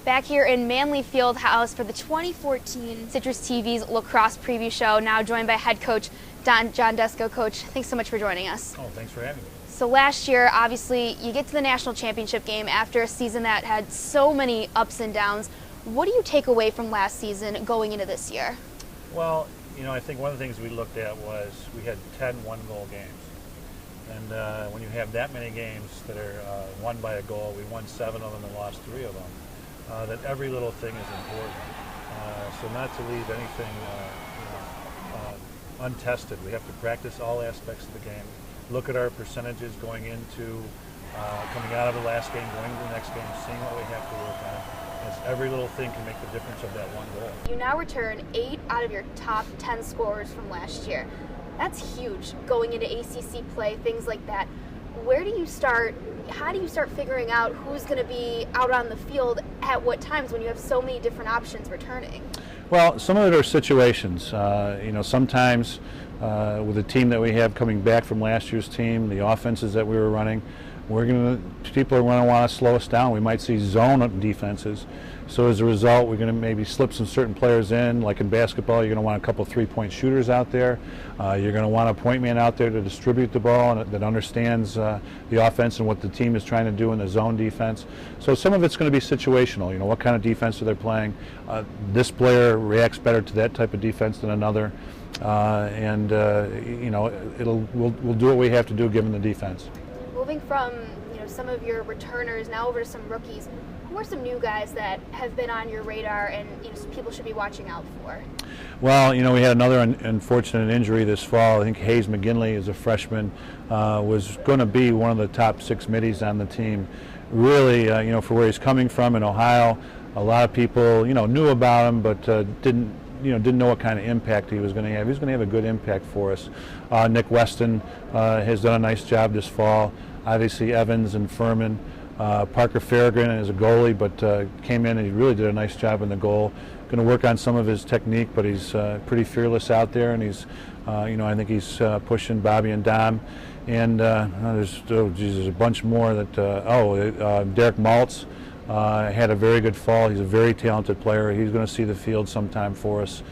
Back here in Manley Fieldhouse for the 2014 Citrus TV's Lacrosse preview show, now joined by head coach John Desko. Coach, thanks so much for joining us. Oh, thanks for having me. So last year, obviously, you get to the national championship game after a season that had so many ups and downs. What do you take away from last season going into this year? Well, I think one of the things we looked at was we had 10 one-goal games. And when you have that many games that are won by a goal, we won 7 of them and lost 3 of them. That every little thing is important. So not to leave anything untested. We have to practice all aspects of the game. Look at our percentages going into, coming out of the last game, going to the next game, seeing what we have to work on. As every little thing can make the difference of that one goal. You now return 8 out of your top 10 scorers from last year. That's huge, going into ACC play, things like that. Where do you start? How do you start figuring out who's going to be out on the field at what times when you have so many different options returning? Well, some of it are situations. Sometimes with the team that we have coming back from last year's team, the offenses that we were running, people are going to want to slow us down. We might see zone defenses. So as a result, we're going to maybe slip some certain players in. Like in basketball, you're going to want a couple 3-point shooters out there. You're going to want a point man out there to distribute the ball and that understands the offense and what the team is trying to do in the zone defense. So some of it's going to be situational. What kind of defense are they playing? This player reacts better to that type of defense than another. We'll do what we have to do given the defense. Moving from some of your returners now over to some rookies, who are some new guys that have been on your radar and people should be watching out for? Well, we had another unfortunate injury this fall. I think Hayes McGinley is a freshman, was going to be one of the top 6 middies on the team. Really, for where he's coming from in Ohio, a lot of people, knew about him, but didn't know what kind of impact he was going to have. He was going to have a good impact for us. Nick Weston has done a nice job this fall. Obviously, Evans and Furman. Parker Farragut is a goalie, but came in and he really did a nice job in the goal. Going to work on some of his technique, but he's pretty fearless out there, and he's, I think he's pushing Bobby and Dom. And there's a bunch more that. Derek Maltz had a very good fall. He's a very talented player. He's going to see the field sometime for us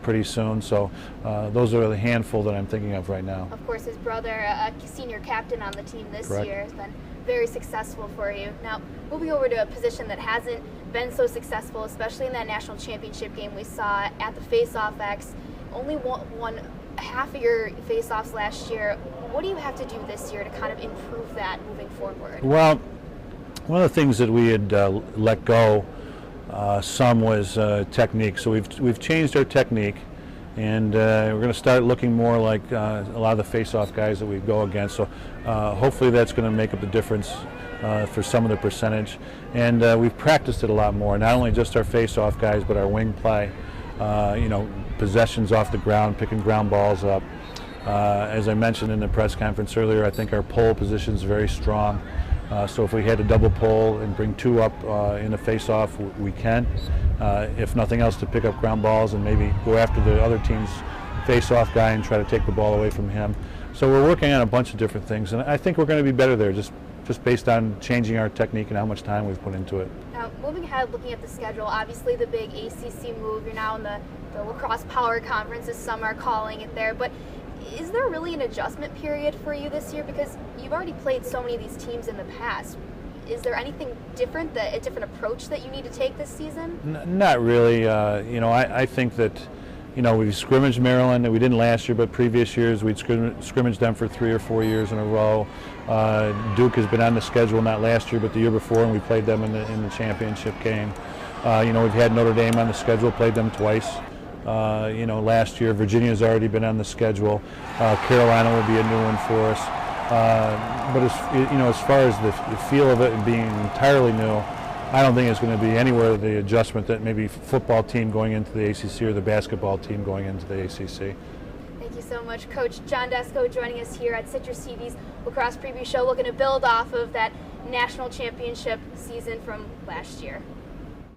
pretty soon. So those are the handful that I'm thinking of right now. Of course, his brother, a senior captain on the team this Correct. year, has been very successful for you. Now, moving over to a position that hasn't been so successful, especially in that national championship game we saw at the Faceoff X, only won half of your face-offs last year. What do you have to do this year to kind of improve that moving forward? Well, one of the things that we had let go some was technique. So we've changed our technique, and we're going to start looking more like a lot of the face-off guys that we go against. So hopefully that's going to make up the difference for some of the percentage. And we've practiced it a lot more, not only just our face-off guys, but our wing play, possessions off the ground, picking ground balls up. As I mentioned in the press conference earlier, I think our pole position is very strong. So if we had to double pole and bring 2 up in a face-off, we can. If nothing else, to pick up ground balls and maybe go after the other team's face-off guy and try to take the ball away from him. So we're working on a bunch of different things, and I think we're going to be better there, just based on changing our technique and how much time we've put into it. Now, moving ahead, looking at the schedule, obviously the big ACC move, you're now in the Lacrosse Power Conference, as some are calling it there, but is there really an adjustment period for you this year? Because you've already played so many of these teams in the past. Is there anything different, a different approach that you need to take this season? Not really. I think that, we've scrimmaged Maryland. We didn't last year, but previous years we'd scrimmaged them for 3 or 4 years in a row. Duke has been on the schedule, not last year, but the year before, and we played them in the championship game. We've had Notre Dame on the schedule, played them twice. Last year Virginia's already been on the schedule. Carolina will be a new one for us. But as far as the feel of it and being entirely new, I don't think it's going to be anywhere the adjustment that maybe football team going into the ACC or the basketball team going into the ACC. Thank you so much, Coach John Desko, joining us here at Citrus TV's Lacrosse Preview Show, looking to build off of that national championship season from last year.